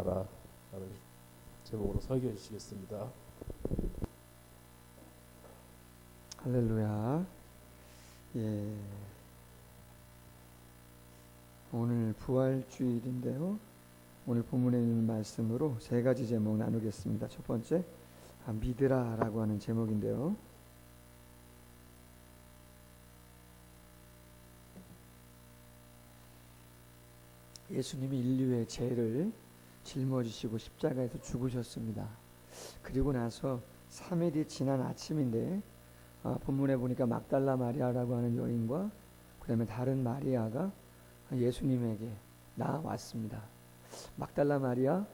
라는 제목으로 설교해 주시겠습니다. 할렐루야. 예. 오늘 부활주일인데요. 오늘 본문에 있는 말씀으로 세 가지 제목 나누겠습니다. 첫 번째, 믿으라라고 하는 제목인데요. 예수님이 인류의 죄를 짊어지시고 십자가에서 죽으셨습니다. 그리고 나서 3일이 지난 아침인데 본문에 보니까 막달라 마리아라고 하는 여인과 그 다음에 다른 마리아가 예수님에게 나왔습니다. 막달라 마리아,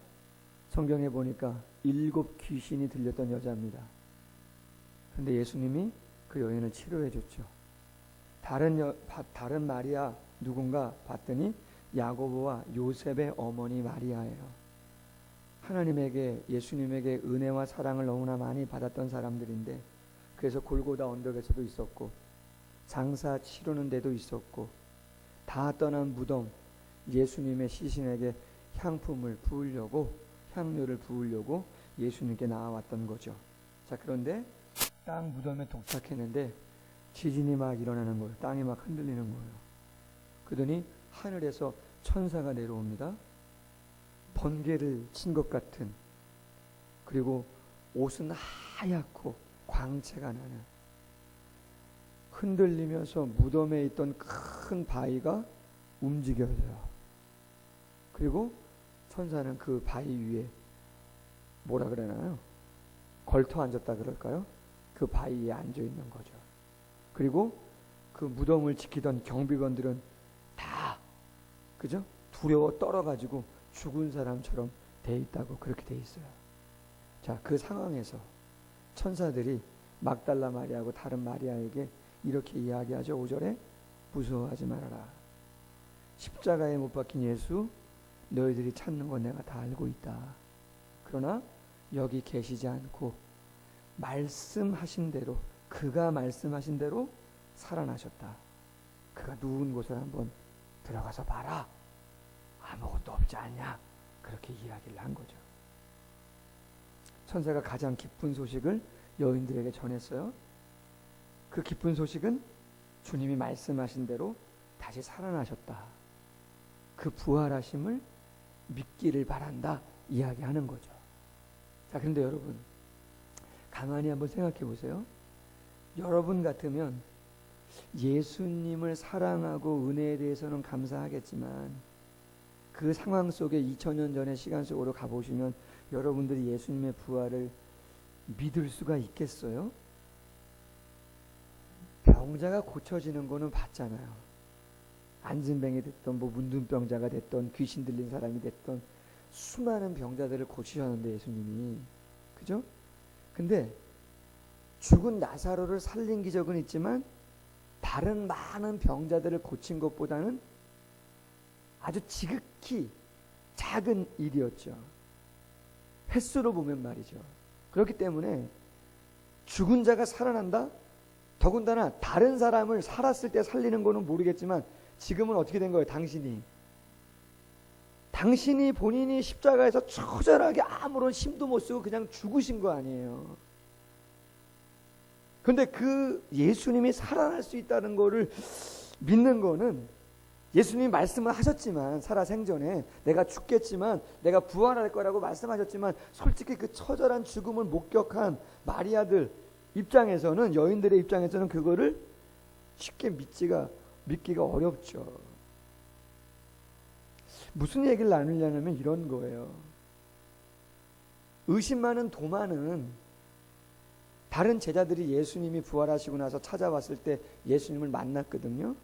성경에 보니까 7 귀신이 들렸던 여자입니다. 그런데 예수님이 그 여인을 치료해 줬죠. 다른 마리아 누군가 봤더니 야고보와 요셉의 어머니 마리아예요. 하나님에게, 예수님에게 은혜와 사랑을 너무나 많이 받았던 사람들인데, 그래서 골고다 언덕에서도 있었고 장사 치르는 데도 있었고, 다 떠난 무덤, 예수님의 시신에게 향품을 부으려고, 향료를 부으려고 예수님께 나와왔던 거죠. 자, 그런데 딱 무덤에 도착했는데 지진이 막 일어나는 거예요. 땅이 막 흔들리는 거예요. 그러더니 하늘에서 천사가 내려옵니다. 번개를 친 것 같은, 그리고 옷은 하얗고 광채가 나는, 흔들리면서 무덤에 있던 큰 바위가 움직여져요. 그리고 천사는 그 바위 위에 뭐라 그러나요? 걸터 앉았다 그럴까요? 그 바위에 앉아 있는 거죠. 그리고 그 무덤을 지키던 경비관들은 다, 그죠? 두려워 떨어가지고 죽은 사람처럼 돼 있다고 그렇게 돼 있어요. 자, 그 상황에서 천사들이 막달라 마리아하고 다른 마리아에게 이렇게 이야기하죠. 5절에 무서워하지 말아라. 십자가에 못 박힌 예수 너희들이 찾는 건 내가 다 알고 있다. 그러나 여기 계시지 않고 말씀하신 대로, 그가 말씀하신 대로 살아나셨다. 그가 누운 곳을 한번 들어가서 봐라. 아무것도 없지 않냐. 그렇게 이야기를 한 거죠. 천사가 가장 기쁜 소식을 여인들에게 전했어요. 그 기쁜 소식은 주님이 말씀하신 대로 다시 살아나셨다. 그 부활하심을 믿기를 바란다. 이야기하는 거죠. 자, 그런데 여러분, 가만히 한번 생각해 보세요. 여러분 같으면 예수님을 사랑하고 은혜에 대해서는 감사하겠지만, 그 상황 속에 2000년 전의 시간 속으로 가보시면 여러분들이 예수님의 부활을 믿을 수가 있겠어요? 병자가 고쳐지는 거는 봤잖아요. 안진뱅이 됐던, 문둥병자가 됐던, 귀신 들린 사람이 됐던 수많은 병자들을 고치셨는데 예수님이, 그죠? 근데 죽은 나사로를 살린 기적은 있지만 다른 많은 병자들을 고친 것보다는 아주 지극히 작은 일이었죠. 횟수로 보면 말이죠. 그렇기 때문에 죽은 자가 살아난다? 더군다나 다른 사람을 살았을 때 살리는 거는 모르겠지만 지금은 어떻게 된 거예요? 당신이 본인이 십자가에서 처절하게 아무런 힘도 못 쓰고 그냥 죽으신 거 아니에요. 그런데 그 예수님이 살아날 수 있다는 거를 믿는 거는, 예수님이 말씀을 하셨지만, 살아생전에 내가 죽겠지만 내가 부활할 거라고 말씀하셨지만, 솔직히 그 처절한 죽음을 목격한 마리아들 입장에서는, 여인들의 입장에서는 그거를 쉽게 믿기가 어렵죠. 무슨 얘기를 나누려면 이런 거예요. 의심 많은 도마는 다른 제자들이 예수님이 부활하시고 나서 찾아왔을 때 예수님을 만났거든요.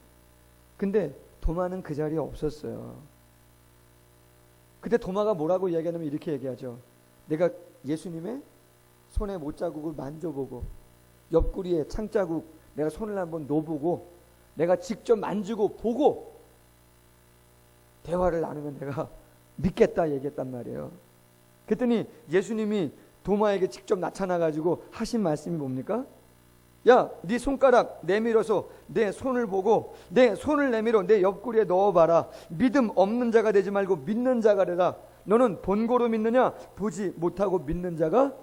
근데 도마는 그 자리에 없었어요. 그때 도마가 뭐라고 이야기하냐면 이렇게 얘기하죠. 내가 예수님의 손에 못자국을 만져보고 옆구리에 창자국 내가 손을 한번 놓아보고 내가 직접 만지고 보고 대화를 나누면 내가 믿겠다 얘기했단 말이에요. 그랬더니 예수님이 도마에게 직접 나타나가지고 하신 말씀이 뭡니까? 야, 네 손가락 내밀어서 내 손을 보고 내 손을 내밀어 내 옆구리에 넣어봐라. 믿음 없는 자가 되지 말고 믿는 자가 되라. 너는 본고로 믿느냐? 보지 못하고 믿는 자가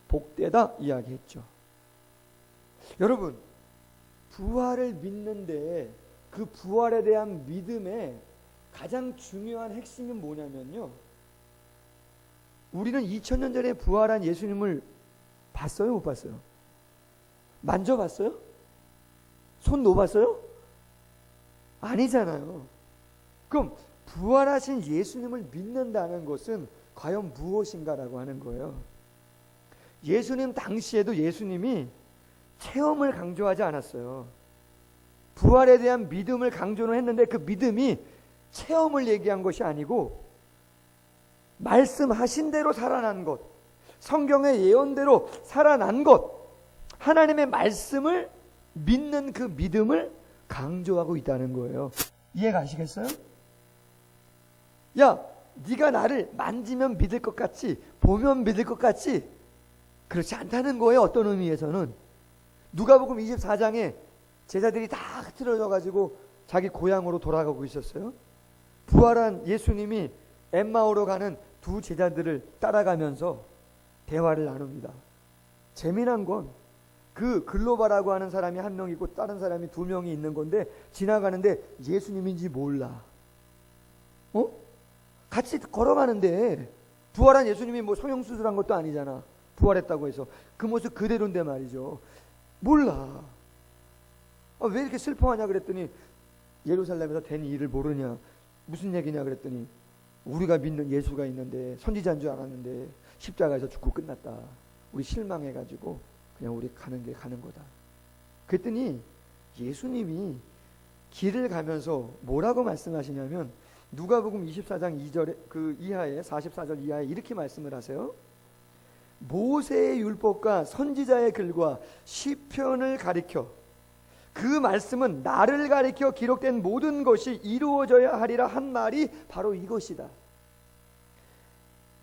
복되다 이야기했죠. 여러분, 부활을 믿는데 그 부활에 대한 믿음의 가장 중요한 핵심은 뭐냐면요, 우리는 2000년 전에 부활한 예수님을 봤어요? 못 봤어요? 만져봤어요? 손 놓아봤어요? 아니잖아요. 그럼 부활하신 예수님을 믿는다는 것은 과연 무엇인가라고 하는 거예요. 예수님 당시에도 예수님이 체험을 강조하지 않았어요. 부활에 대한 믿음을 강조는 했는데 그 믿음이 체험을 얘기한 것이 아니고 말씀하신 대로 살아난 것, 성경의 예언대로 살아난 것, 하나님의 말씀을 믿는 그 믿음을 강조하고 있다는 거예요. 이해 가시겠어요? 야, 네가 나를 만지면 믿을 것 같지, 보면 믿을 것 같지, 그렇지 않다는 거예요. 어떤 의미에서는 누가복음 24장에 제자들이 다 흐트러져 가지고 자기 고향으로 돌아가고 있었어요. 부활한 예수님이 엠마오로 가는 두 제자들을 따라가면서 대화를 나눕니다. 재미난 건 그 글로바라고 하는 사람이 한 명 있고 다른 사람이 두 명이 있는 건데 지나가는데 예수님인지 몰라. 같이 걸어가는데 부활한 예수님이 뭐 성형수술한 것도 아니잖아. 부활했다고 해서 그 모습 그대로인데 말이죠. 몰라. 왜 이렇게 슬퍼하냐 그랬더니 예루살렘에서 된 일을 모르냐, 무슨 얘기냐 그랬더니 우리가 믿는 예수가 있는데 선지자인 줄 알았는데 십자가에서 죽고 끝났다. 우리 실망해가지고 그냥 우리 가는 길 가는 거다. 그랬더니 예수님이 길을 가면서 뭐라고 말씀하시냐면 누가복음 24장 2절에 그 이하에 44절 이하에 이렇게 말씀을 하세요. 모세의 율법과 선지자의 글과 시편을 가리켜 그 말씀은 나를 가리켜 기록된 모든 것이 이루어져야 하리라 한 말이 바로 이것이다.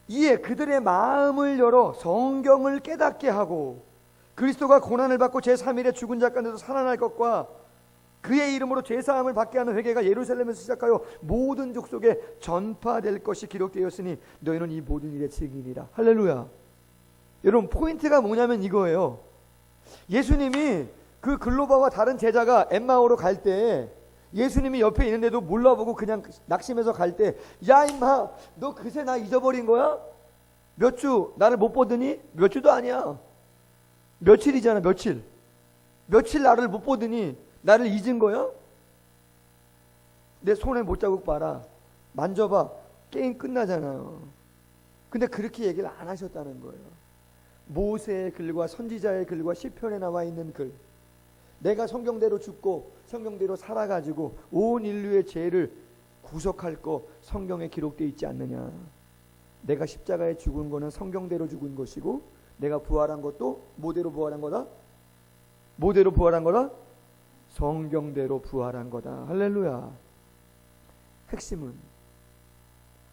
이에 그들의 마음을 열어 성경을 깨닫게 하고 그리스도가 고난을 받고 제3일에 죽은 자 가운데서 살아날 것과 그의 이름으로 죄사함을 받게 하는 회개가 예루살렘에서 시작하여 모든 족속에 전파될 것이 기록되었으니 너희는 이 모든 일의 증인이라. 할렐루야. 여러분, 포인트가 뭐냐면 이거예요. 예수님이 그 글로바와 다른 제자가 엠마오로 갈 때 예수님이 옆에 있는데도 몰라보고 그냥 낙심해서 갈 때, 야 임마, 너 그새 나 잊어버린 거야? 몇 주 나를 못 보더니? 몇 주도 아니야. 며칠이잖아. 며칠 나를 못 보더니 나를 잊은 거야? 내 손에 못자국 봐라, 만져봐, 게임 끝나잖아요. 근데 그렇게 얘기를 안 하셨다는 거예요. 모세의 글과 선지자의 글과 시편에 나와 있는 글, 내가 성경대로 죽고 성경대로 살아가지고 온 인류의 죄를 구속할 거 성경에 기록되어 있지 않느냐. 내가 십자가에 죽은 거는 성경대로 죽은 것이고 내가 부활한 것도 뭐대로 부활한 거다? 뭐대로 부활한 거다? 성경대로 부활한 거다. 할렐루야. 핵심은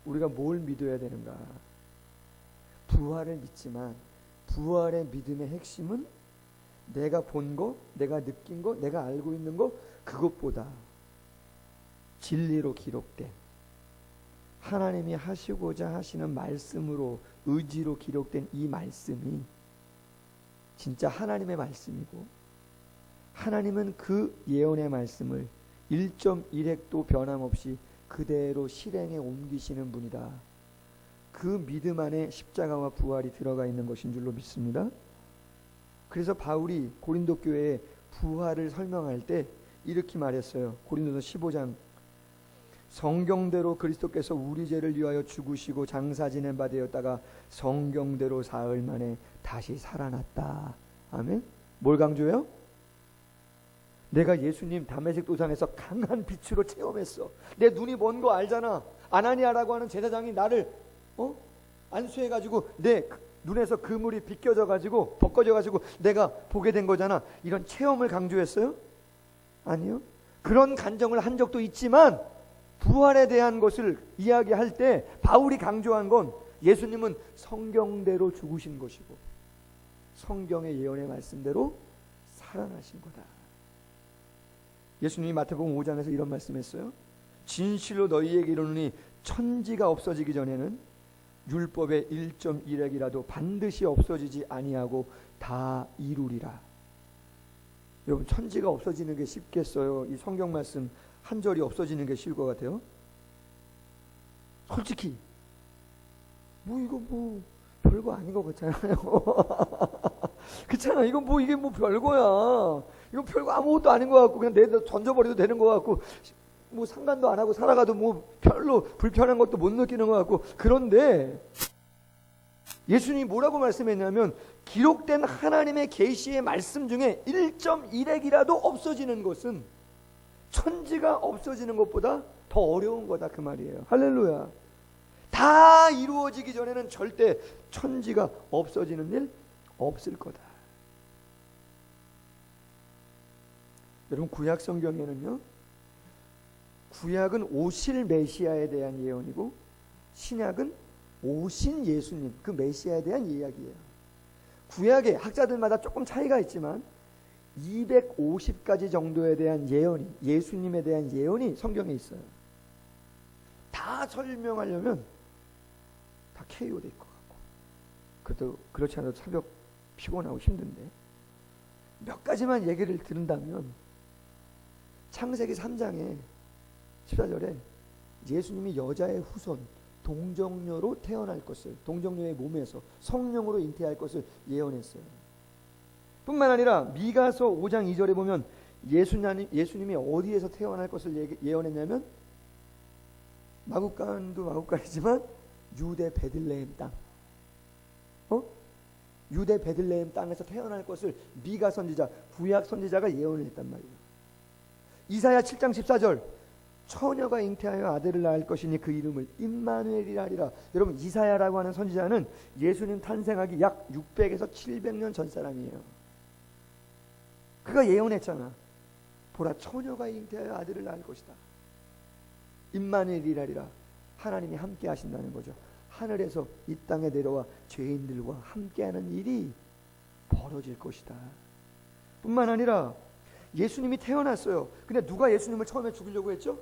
우리가 뭘 믿어야 되는가? 부활을 믿지만 부활의 믿음의 핵심은 내가 본 거, 내가 느낀 거, 내가 알고 있는 거, 그것보다 진리로 기록된 하나님이 하시고자 하시는 말씀으로, 의지로 기록된 이 말씀이 진짜 하나님의 말씀이고, 하나님은 그 예언의 말씀을 1.1획도 변함없이 그대로 실행에 옮기시는 분이다. 그 믿음 안에 십자가와 부활이 들어가 있는 것인 줄로 믿습니다. 그래서 바울이 고린도 교회에 부활을 설명할 때 이렇게 말했어요. 고린도서 15장, 성경대로 그리스도께서 우리 죄를 위하여 죽으시고 장사 지낸 바 되었다가 성경대로 사흘 만에 다시 살아났다. 아멘. 뭘 강조해요? 내가 예수님 다메섹 도상에서 강한 빛으로 체험했어. 내 눈이 먼 거 알잖아. 아나니아라고 하는 제사장이 나를 안수해가지고 내 눈에서 그물이 벗겨져가지고 내가 보게 된 거잖아. 이런 체험을 강조했어요? 아니요. 그런 간정을 한 적도 있지만 부활에 대한 것을 이야기할 때 바울이 강조한 건 예수님은 성경대로 죽으신 것이고 성경의 예언의 말씀대로 살아나신 거다. 예수님이 마태복음 5장에서 이런 말씀했어요. 진실로 너희에게 이르노니 천지가 없어지기 전에는 율법의 1.1핵이라도 반드시 없어지지 아니하고 다 이루리라. 여러분, 천지가 없어지는 게 쉽겠어요? 이 성경 말씀 한 절이 없어지는 게 쉬울 것 같아요? 솔직히 이거 별거 아닌 것 같잖아요. 그렇잖아. 이건 이게 별거야. 이건 별거 아무것도 아닌 것 같고 그냥 내다 던져버려도 되는 것 같고 상관도 안 하고 살아가도 별로 불편한 것도 못 느끼는 것 같고. 그런데 예수님이 뭐라고 말씀했냐면 기록된 하나님의 계시의 말씀 중에 1.1핵이라도 없어지는 것은 천지가 없어지는 것보다 더 어려운 거다, 그 말이에요. 할렐루야. 다 이루어지기 전에는 절대 천지가 없어지는 일 없을 거다. 여러분, 구약 성경에는요, 구약은 오실 메시아에 대한 예언이고 신약은 오신 예수님, 그 메시아에 대한 이야기예요. 구약에 학자들마다 조금 차이가 있지만 250가지 정도에 대한 예언이, 예수님에 대한 예언이 성경에 있어요. 다 설명하려면 다 KO 될 것 같고, 그래도 그렇지 않아도 새벽 피곤하고 힘든데 몇 가지만 얘기를 들은다면 창세기 3장에 14절에 예수님이 여자의 후손 동정녀로 태어날 것을, 동정녀의 몸에서 성령으로 잉태할 것을 예언했어요. 뿐만 아니라 미가서 5장 2절에 보면 예수님이 어디에서 태어날 것을 예언했냐면 마국간도 마국간이지만 유대 베들레헴 땅, 유대 베들레헴 땅에서 태어날 것을 미가 선지자, 구약 선지자가 예언을 했단 말이에요. 이사야 7장 14절, 처녀가 잉태하여 아들을 낳을 것이니 그 이름을 임마누엘이라 하리라. 여러분, 이사야라고 하는 선지자는 예수님 탄생하기 약 600에서 700년 전 사람이에요. 그가 예언했잖아. 보라, 처녀가 잉태하여 아들을 낳을 것이다. 임마누엘이라 하리라. 하나님이 함께 하신다는 거죠. 하늘에서 이 땅에 내려와 죄인들과 함께하는 일이 벌어질 것이다. 뿐만 아니라 예수님이 태어났어요. 근데 누가 예수님을 처음에 죽이려고 했죠?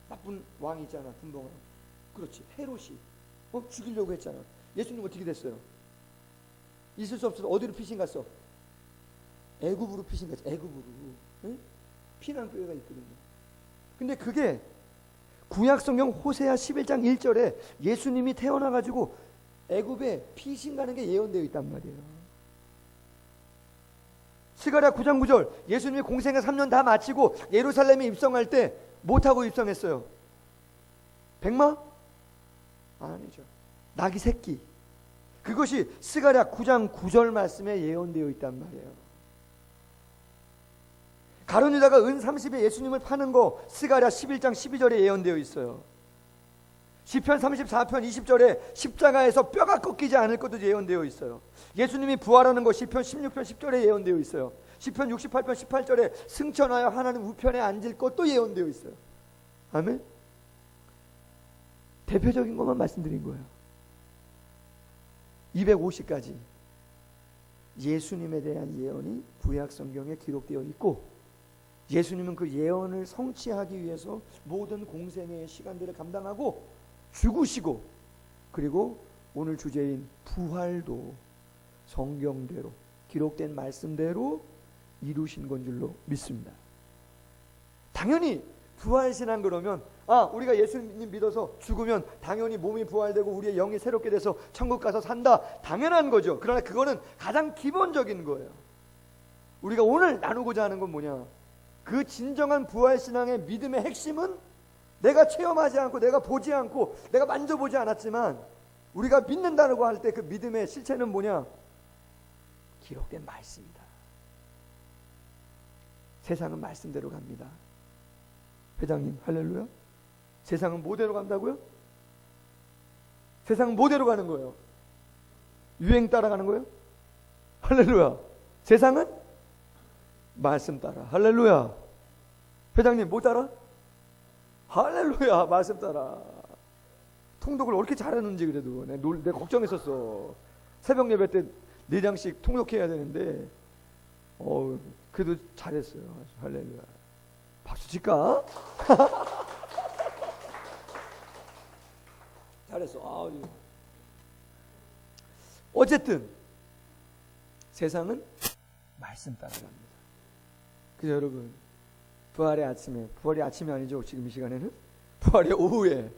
나쁜 왕이 있잖아, 분봉왕. 그렇지, 헤롯이 죽이려고 했잖아. 예수님 어떻게 됐어요? 있을 수 없어서 어디로 피신 갔어? 애굽으로 피신 갔어. 애굽으로. 응? 피난교회가 있거든요. 근데 그게 구약성경 호세아 11장 1절에 예수님이 태어나가지고 애굽에 피신 가는 게 예언되어 있단 말이에요. 스가랴 9장 9절, 예수님이 공생애 3년 다 마치고 예루살렘에 입성할 때 못하고 입성했어요? 백마? 아니죠. 낙이 새끼. 그것이 스가랴 9장 9절 말씀에 예언되어 있단 말이에요. 가룟 유다가 은 30에 예수님을 파는 거 스가랴 11장 12절에 예언되어 있어요. 시편 34편 20절에 십자가에서 뼈가 꺾이지 않을 것도 예언되어 있어요. 예수님이 부활하는 거 시편 16편 10절에 예언되어 있어요. 시편 68편 18절에 승천하여 하나님 우편에 앉을 것도 예언되어 있어요. 아멘. 대표적인 것만 말씀드린 거예요. 250가지 예수님에 대한 예언이 구약 성경에 기록되어 있고, 예수님은 그 예언을 성취하기 위해서 모든 공생애의 시간들을 감당하고 죽으시고, 그리고 오늘 주제인 부활도 성경대로 기록된 말씀대로 이루신 건 줄로 믿습니다. 당연히 부활신앙 그러면 우리가 예수님 믿어서 죽으면 당연히 몸이 부활되고 우리의 영이 새롭게 돼서 천국 가서 산다, 당연한 거죠. 그러나 그거는 가장 기본적인 거예요. 우리가 오늘 나누고자 하는 건 뭐냐, 그 진정한 부활신앙의 믿음의 핵심은 내가 체험하지 않고 내가 보지 않고 내가 만져보지 않았지만 우리가 믿는다고 할 때 그 믿음의 실체는 뭐냐, 기록된 말씀이다. 세상은 말씀대로 갑니다. 회장님, 할렐루야. 세상은 뭐대로 간다고요? 세상은 뭐대로 가는 거예요? 유행 따라가는 거예요? 할렐루야. 세상은 말씀 따라. 할렐루야. 회장님, 뭐 따라? 할렐루야. 말씀 따라. 통독을 어떻게 잘하는지 그래도 내가 걱정했었어. 새벽 예배 때 4장씩 통독해야 되는데 그래도 잘했어요. 할렐루야. 박수 칠까? 잘했어. 어쨌든 세상은 말씀 따라갑니다. 그래서 여러분, 부활의 아침에, 부활이 아침이 아니죠 지금 이 시간에는, 부활의 오후에,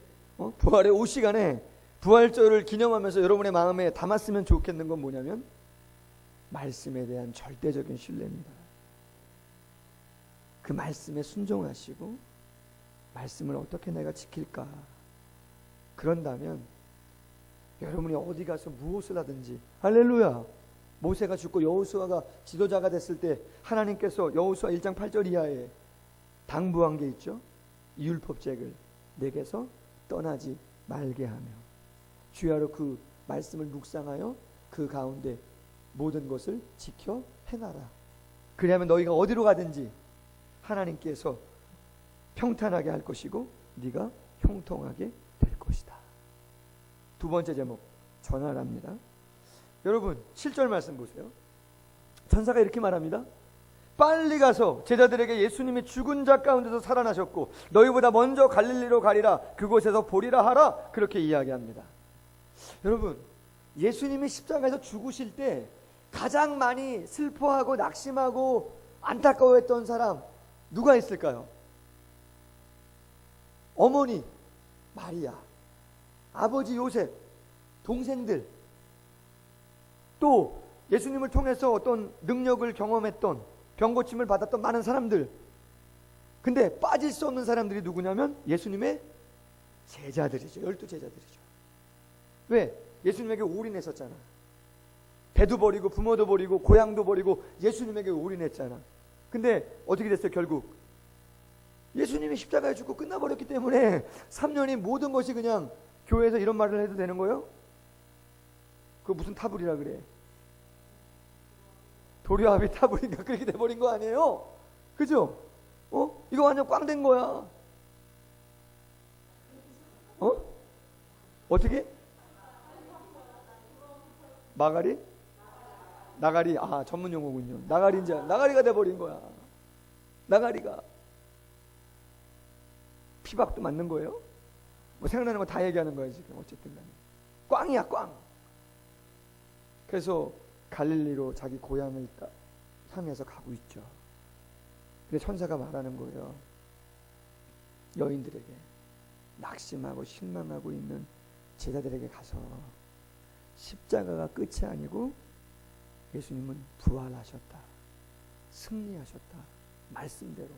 부활의 오후 시간에 부활절을 기념하면서 여러분의 마음에 담았으면 좋겠는 건 뭐냐면 말씀에 대한 절대적인 신뢰입니다. 그 말씀에 순종하시고 말씀을 어떻게 내가 지킬까. 그런다면 여러분이 어디 가서 무엇을 하든지, 할렐루야, 모세가 죽고 여호수아가 지도자가 됐을 때 하나님께서 여호수아 1장 8절 이하에 당부한 게 있죠. 이 율법책을 내게서 떠나지 말게 하며 주야로 그 말씀을 묵상하여 그 가운데 모든 것을 지켜 행하라. 그리하면 너희가 어디로 가든지 하나님께서 평탄하게 할 것이고 네가 형통하게 될 것이다. 두 번째 제목, 전하랍니다. 여러분 7절 말씀 보세요. 천사가 이렇게 말합니다. 빨리 가서 제자들에게 예수님이 죽은 자 가운데서 살아나셨고 너희보다 먼저 갈릴리로 가리라. 그곳에서 보리라 하라. 그렇게 이야기합니다. 여러분, 예수님이 십자가에서 죽으실 때 가장 많이 슬퍼하고 낙심하고 안타까워했던 사람 누가 있을까요? 어머니 마리아, 아버지 요셉, 동생들, 또 예수님을 통해서 어떤 능력을 경험했던, 병고침을 받았던 많은 사람들. 근데 빠질 수 없는 사람들이 누구냐면 예수님의 제자들이죠. 12제자들이죠. 왜? 예수님에게 올인했었잖아. 배도 버리고 부모도 버리고 고향도 버리고 예수님에게 올인했잖아. 근데 어떻게 됐어요? 결국 예수님이 십자가에 죽고 끝나버렸기 때문에 3년이 모든 것이 그냥, 교회에서 이런 말을 해도 되는 거예요? 그거 무슨 타불이라 그래? 도리와합이 타불인가 그렇게 돼버린 거 아니에요? 그죠? 이거 완전 꽝 된 거야. 어떻게? 마가리? 나가리. 아, 전문 용어군요. 나가리가 돼버린 거야. 나가리가. 피박도 맞는 거예요? 뭐 생각나는 거 다 얘기하는 거야 지금. 어쨌든 간에 꽝이야, 꽝. 그래서 갈릴리로 자기 고향을 향해서 가고 있죠. 근데 천사가 말하는 거예요. 여인들에게, 낙심하고 실망하고 있는 제자들에게 가서 십자가가 끝이 아니고 예수님은 부활하셨다, 승리하셨다, 말씀대로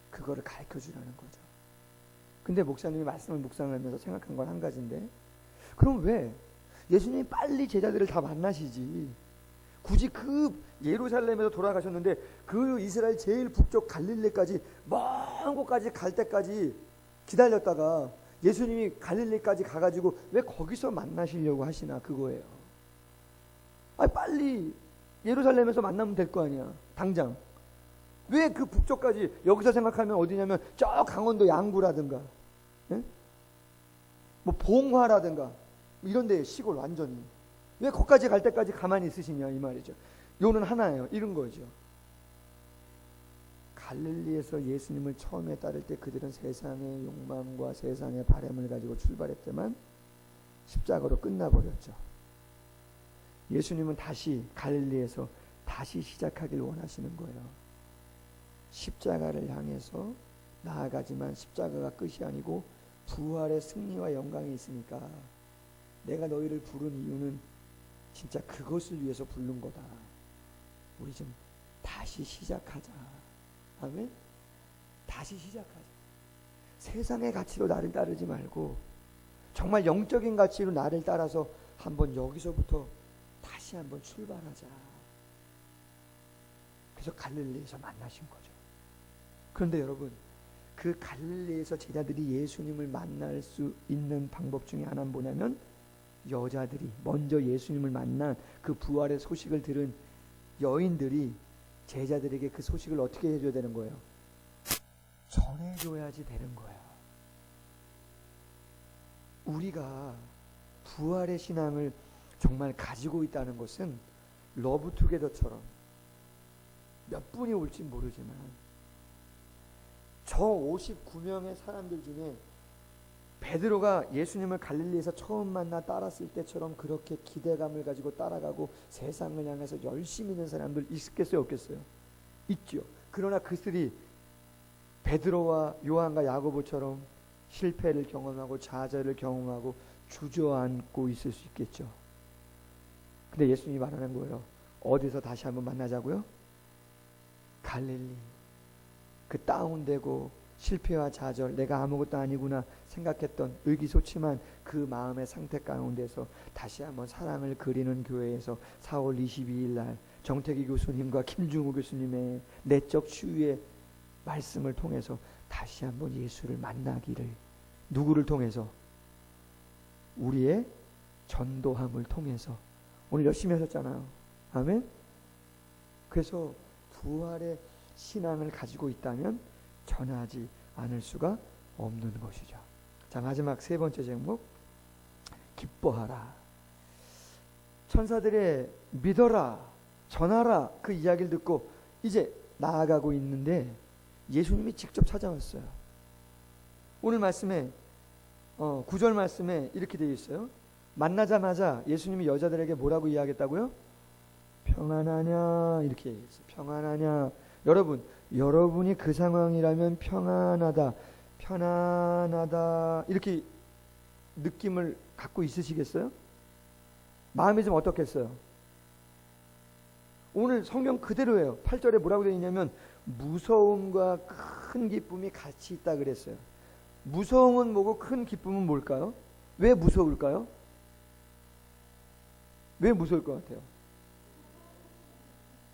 그거를 가르쳐주라는 거죠. 근데 목사님이 말씀을 묵상하면서 생각한 건 한 가지인데, 그럼 왜 예수님이 빨리 제자들을 다 만나시지 굳이 그 예루살렘에서 돌아가셨는데 그 이스라엘 제일 북쪽 갈릴리까지 먼 곳까지 갈 때까지 기다렸다가 예수님이 갈릴리까지 가가지고 왜 거기서 만나시려고 하시나, 그거예요. 빨리 예루살렘에서 만나면 될 거 아니야, 당장. 왜 그 북쪽까지, 여기서 생각하면 어디냐면 저 강원도 양구라든가, 뭐 봉화라든가 이런 데 시골 완전히. 왜 거기까지 갈 때까지 가만히 있으시냐 이 말이죠. 요는 하나예요. 이런 거죠. 갈릴리에서 예수님을 처음에 따를 때 그들은 세상의 욕망과 세상의 바람을 가지고 출발했지만 십자가로 끝나버렸죠. 예수님은 다시 갈릴리에서 다시 시작하길 원하시는 거예요. 십자가를 향해서 나아가지만 십자가가 끝이 아니고 부활의 승리와 영광이 있으니까 내가 너희를 부른 이유는 진짜 그것을 위해서 부른 거다. 우리 좀 다시 시작하자. 아멘? 다시 시작하자. 세상의 가치로 나를 따르지 말고 정말 영적인 가치로 나를 따라서 한번 여기서부터 다시 한번 출발하자. 그래서 갈릴리에서 만나신 거죠. 그런데 여러분, 그 갈릴리에서 제자들이 예수님을 만날 수 있는 방법 중에 하나는 뭐냐면, 여자들이 먼저 예수님을 만난 그 부활의 소식을 들은 여인들이 제자들에게 그 소식을 어떻게 해줘야 되는 거예요? 전해줘야지 되는 거예요. 우리가 부활의 신앙을 정말 가지고 있다는 것은 러브투게더처럼 몇 분이 올지 모르지만 저 59명의 사람들 중에 베드로가 예수님을 갈릴리에서 처음 만나 따랐을 때처럼 그렇게 기대감을 가지고 따라가고 세상을 향해서 열심히 있는 사람들 있겠어요, 없겠어요? 있죠. 그러나 그들이 베드로와 요한과 야고보처럼 실패를 경험하고 좌절을 경험하고 주저앉고 있을 수 있겠죠. 근데 예수님이 말하는 거예요. 어디서 다시 한번 만나자고요? 갈릴리. 그 다운되고 실패와 좌절, 내가 아무것도 아니구나 생각했던 의기소침한 그 마음의 상태 가운데서 다시 한번 사랑을 그리는 교회에서 4월 22일 날 정태기 교수님과 김중우 교수님의 내적 치유의 말씀을 통해서 다시 한번 예수를 만나기를, 누구를 통해서? 우리의 전도함을 통해서. 오늘 열심히 하셨잖아요. 아멘. 그래서 부활의 신앙을 가지고 있다면 전하지 않을 수가 없는 것이죠. 자, 마지막 세 번째 제목, 기뻐하라. 천사들의 믿어라, 전하라 그 이야기를 듣고 이제 나아가고 있는데 예수님이 직접 찾아왔어요. 오늘 말씀에 9절 말씀에 이렇게 되어 있어요. 만나자마자 예수님이 여자들에게 뭐라고 이야기했다고요? 평안하냐 이렇게 얘기했어요. 평안하냐. 여러분이 그 상황이라면 평안하다, 편안하다 이렇게 느낌을 갖고 있으시겠어요? 마음이 좀 어떻겠어요? 오늘 성경 그대로예요. 8절에 뭐라고 되어 있냐면 무서움과 큰 기쁨이 같이 있다 그랬어요. 무서움은 뭐고 큰 기쁨은 뭘까요? 왜 무서울까요? 왜 무서울 것 같아요?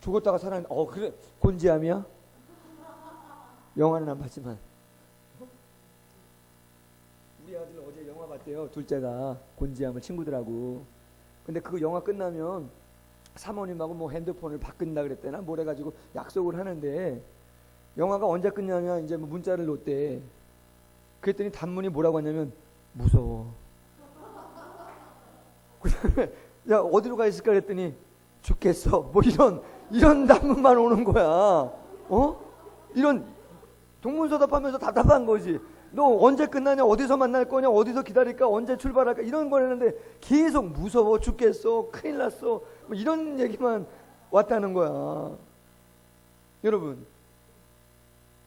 죽었다가 살아난, 그래, 곤지암이야? 영화는 안 봤지만. 우리 아들 어제 영화 봤대요. 둘째가 곤지암을 친구들하고. 근데 그 영화 끝나면 사모님하고 뭐 핸드폰을 바꾼다 그랬대나 뭘 해가지고 약속을 하는데 영화가 언제 끝나냐 이제 뭐 문자를 놓대. 그랬더니 단문이 뭐라고 하냐면 무서워. 그다음에 야 어디로 가 있을까 그랬더니 죽겠어. 뭐 이런 단문만 오는 거야. 이런 동문서답하면서 답답한 거지. 너 언제 끝나냐, 어디서 만날 거냐, 어디서 기다릴까, 언제 출발할까 이런 걸 했는데 계속 무서워 죽겠어, 큰일 났어 뭐 이런 얘기만 왔다는 거야. 여러분,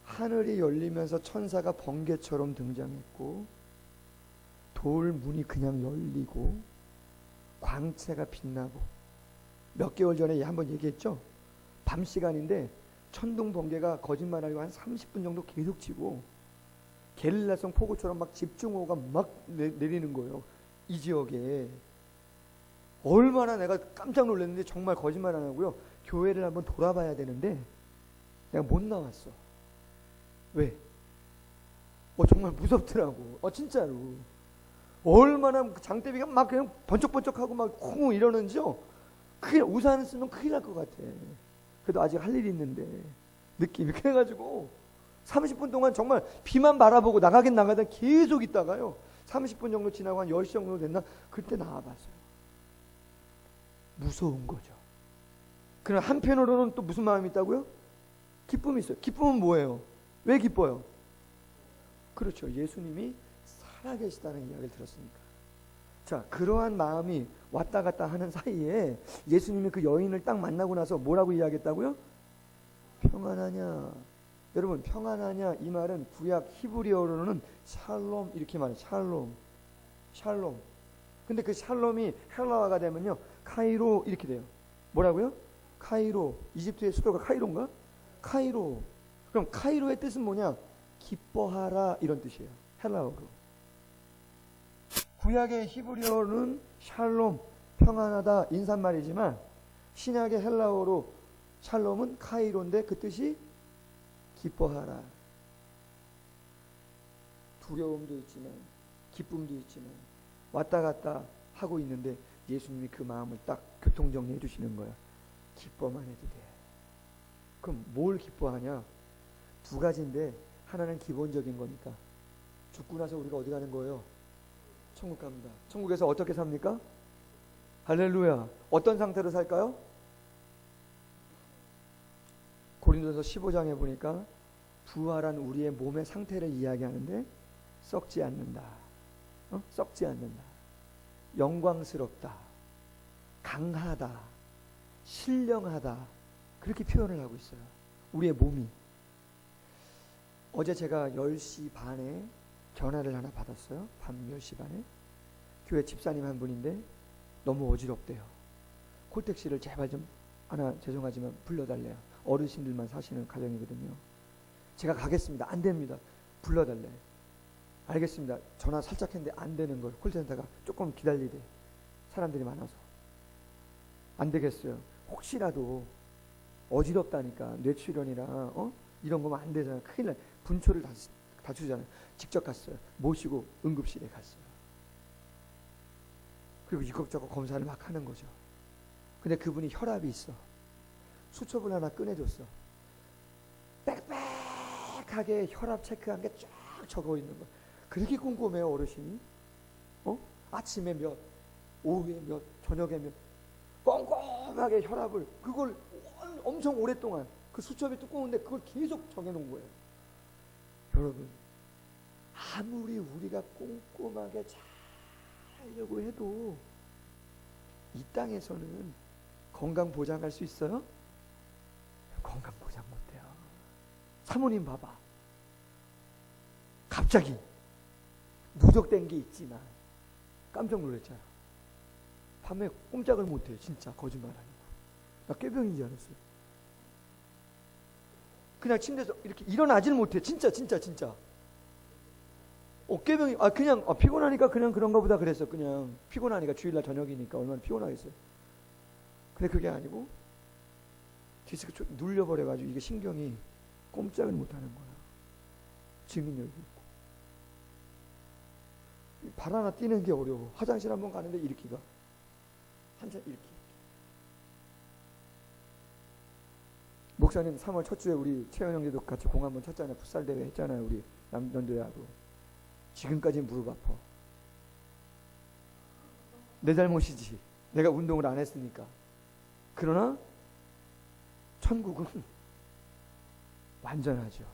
하늘이 열리면서 천사가 번개처럼 등장했고 돌 문이 그냥 열리고 광채가 빛나고, 몇 개월 전에 한번 얘기했죠. 밤 시간인데 천둥 번개가 거짓말하고 한 30분 정도 계속 치고 게릴라성 폭우처럼 막 집중호우가 막 내리는 거예요. 이 지역에. 얼마나 내가 깜짝 놀랐는데 정말 거짓말 안 하고요. 교회를 한번 돌아봐야 되는데 내가 못 나왔어. 왜? 정말 무섭더라고. 진짜로. 얼마나 장대비가 막 그냥 번쩍번쩍하고 막 쿵 이러는지요. 우산 쓰면 큰일 날 것 같아. 그래도 아직 할 일이 있는데 느낌이. 그래가지고 30분 동안 정말 비만 바라보고 나가긴 나가다 계속 있다가요 30분 정도 지나고 한 10시 정도 됐나 그때 나와봤어요. 무서운 거죠. 그러나 한편으로는 또 무슨 마음이 있다고요? 기쁨이 있어요. 기쁨은 뭐예요? 왜 기뻐요? 그렇죠. 예수님이 살아계시다는 이야기를 들었으니까. 자, 그러한 마음이 왔다 갔다 하는 사이에 예수님이 그 여인을 딱 만나고 나서 뭐라고 이야기했다고요? 평안하냐. 여러분, 평안하냐 이 말은 구약 히브리어로는 샬롬 이렇게 말해요. 샬롬. 근데 그 샬롬이 헬라어가 되면요 카이로 이렇게 돼요. 뭐라고요? 카이로. 이집트의 수도가 카이로인가? 카이로. 그럼 카이로의 뜻은 뭐냐? 기뻐하라 이런 뜻이에요. 헬라어로. 구약의 히브리어는 샬롬, 평안하다 인사말이지만 신약의 헬라어로 샬롬은 카이로인데 그 뜻이 기뻐하라. 두려움도 있지만 기쁨도 있지만 왔다 갔다 하고 있는데 예수님이 그 마음을 딱 교통정리해 주시는 거야. 기뻐만 해도 돼. 그럼 뭘 기뻐하냐? 두 가지인데 하나는 기본적인 거니까 죽고 나서 우리가 어디 가는 거예요? 천국 갑니다. 천국에서 어떻게 삽니까? 할렐루야. 어떤 상태로 살까요? 고린도서 15장에 보니까 부활한 우리의 몸의 상태를 이야기하는데 썩지 않는다. 썩지 않는다, 영광스럽다, 강하다, 신령하다, 그렇게 표현을 하고 있어요. 우리의 몸이. 어제 제가 10시 반에 전화를 하나 받았어요. 밤 10시 반에. 교회 집사님 한 분인데 너무 어지럽대요. 콜택시를 제발 좀 하나 죄송하지만 불러달래요. 어르신들만 사시는 가정이거든요. 제가 가겠습니다. 안 됩니다. 불러달래. 알겠습니다. 전화 살짝 했는데 안 되는 거예요. 콜센터가 조금 기다리래. 사람들이 많아서. 안 되겠어요. 혹시라도 어지럽다니까 뇌출혈이나 이런 거면 안 되잖아요. 큰일 나. 분초를 다투잖아요. 직접 갔어요. 모시고 응급실에 갔어요. 그리고 이것저것 검사를 막 하는 거죠. 근데 그분이 혈압이 있어. 수첩을 하나 꺼내줬어. 빽빽하게 혈압 체크한 게 쫙 적어 있는 거. 그렇게 꼼꼼해요, 어르신이. 아침에 몇, 오후에 몇, 저녁에 몇, 꼼꼼하게 혈압을, 그걸 엄청 오랫동안, 그 수첩이 두꺼운데 그걸 계속 정해놓은 거예요. 여러분, 아무리 우리가 꼼꼼하게 잘 하려고 해도 이 땅에서는 건강 보장할 수 있어요? 건강 보장 못해요. 사모님 봐봐. 갑자기 누적된 게 있지만 깜짝 놀랐잖아. 밤에 꼼짝을 못해요. 진짜 거짓말 아니고. 나 꾀병인 줄 알았어요. 그냥 침대에서 이렇게 일어나지는 못해. 진짜. 꾀병이 그냥 피곤하니까 그냥 그런가 보다 그랬어. 그냥 피곤하니까 주일날 저녁이니까 얼마나 피곤하겠어요. 근데 그게 아니고 디스크 눌려버려가지고 이게 신경이 꼼짝을 못하는 거야. 증인력이 있고. 발 하나 띄는 게 어려워. 화장실 한번 가는데 일으키가 한참 일으키. 목사님 3월 첫 주에 우리 채연 형제도 같이 공 한번 쳤잖아요. 풋살 대회 했잖아요. 우리 남전도야도. 지금까지 무릎 아파. 내 잘못이지. 내가 운동을 안 했으니까. 그러나 천국은 완전하죠.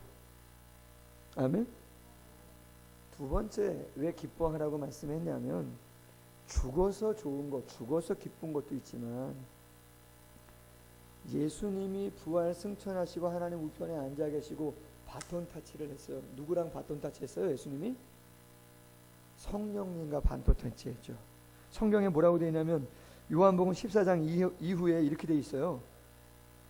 아멘. 두 번째 왜 기뻐하라고 말씀했냐면 죽어서 좋은 것, 죽어서 기쁜 것도 있지만 예수님이 부활 승천하시고 하나님 우편에 앉아 계시고 바톤 타치를 했어요. 누구랑 바톤 타치했어요? 예수님이? 성령님과 바톤 타치했죠. 성경에 뭐라고 되어 있냐면 요한복음 14장 이후에 이렇게 되어 있어요.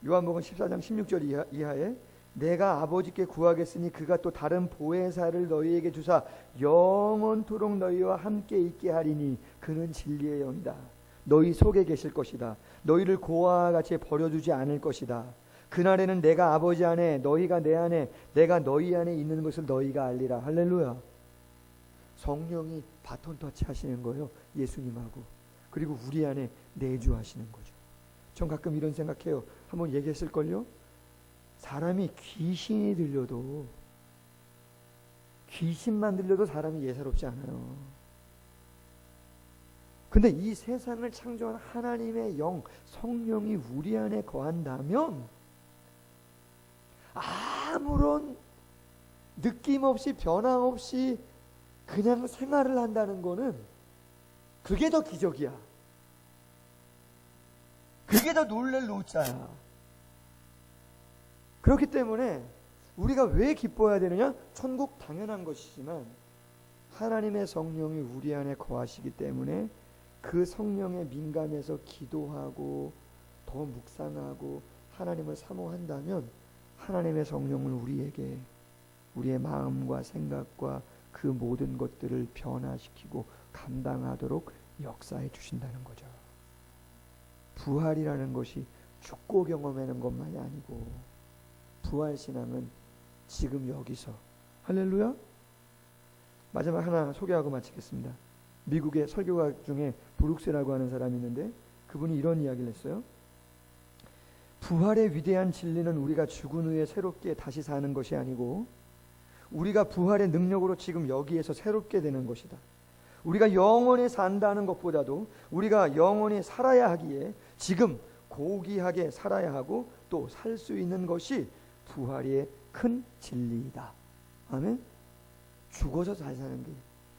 요한복음 14장 16절 이하에 내가 아버지께 구하겠으니 그가 또 다른 보혜사를 너희에게 주사 영원토록 너희와 함께 있게 하리니 그는 진리의 영이다. 너희 속에 계실 것이다. 너희를 고아와 같이 버려두지 않을 것이다. 그날에는 내가 아버지 안에 너희가 내 안에 내가 너희 안에 있는 것을 너희가 알리라. 할렐루야. 성령이 바톤 터치 하시는 거예요. 예수님하고. 그리고 우리 안에 내주하시는 거죠. 전 가끔 이런 생각해요. 한번 얘기했을걸요? 사람이 귀신이 들려도 귀신만 들려도 사람이 예사롭지 않아요. 근데 이 세상을 창조한 하나님의 영, 성령이 우리 안에 거한다면 아무런 느낌 없이 변화 없이 그냥 생활을 한다는 거는 그게 더 기적이야. 그게 더 놀랄 노자야. 그렇기 때문에 우리가 왜 기뻐해야 되느냐? 천국 당연한 것이지만 하나님의 성령이 우리 안에 거하시기 때문에 그 성령에 민감해서 기도하고 더 묵상하고 하나님을 사모한다면 하나님의 성령을 우리에게 우리의 마음과 생각과 그 모든 것들을 변화시키고 감당하도록 역사해 주신다는 거죠. 부활이라는 것이 죽고 경험하는 것만이 아니고 부활신앙은 지금 여기서. 할렐루야. 마지막 하나 소개하고 마치겠습니다. 미국의 설교가 중에 브룩스라고 하는 사람이 있는데 그분이 이런 이야기를 했어요. 부활의 위대한 진리는 우리가 죽은 후에 새롭게 다시 사는 것이 아니고 우리가 부활의 능력으로 지금 여기에서 새롭게 되는 것이다. 우리가 영원히 산다는 것보다도 우리가 영원히 살아야 하기에 지금 고귀하게 살아야 하고 또 살 수 있는 것이 부활의 큰 진리이다. 아멘. 죽어서 잘 사는 게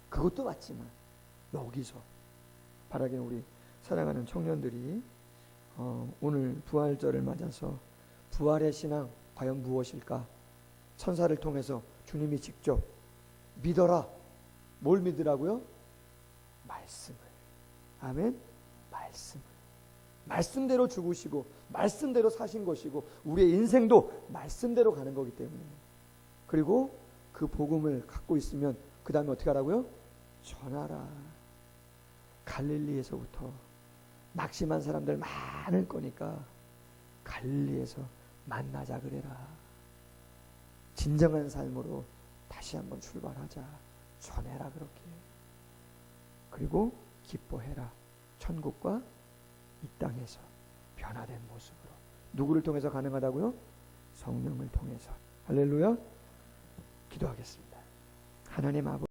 그것도 맞지만 여기서 바라기는 우리 사랑하는 청년들이 오늘 부활절을 맞아서 부활의 신앙 과연 무엇일까? 천사를 통해서 주님이 직접 믿어라. 뭘 믿으라고요? 말씀을. 아멘. 말씀을. 말씀대로 죽으시고 말씀대로 사신 것이고 우리의 인생도 말씀대로 가는 거기 때문에, 그리고 그 복음을 갖고 있으면 그 다음에 어떻게 하라고요? 전하라. 갈릴리에서부터 낙심한 사람들 많을 거니까 갈릴리에서 만나자 그래라. 진정한 삶으로 다시 한번 출발하자. 전해라 그렇게. 그리고 기뻐해라. 천국과 이 땅에서 변화된 모습으로. 누구를 통해서 가능하다고요? 성령을 통해서. 할렐루야. 기도하겠습니다. 하나님 아버지,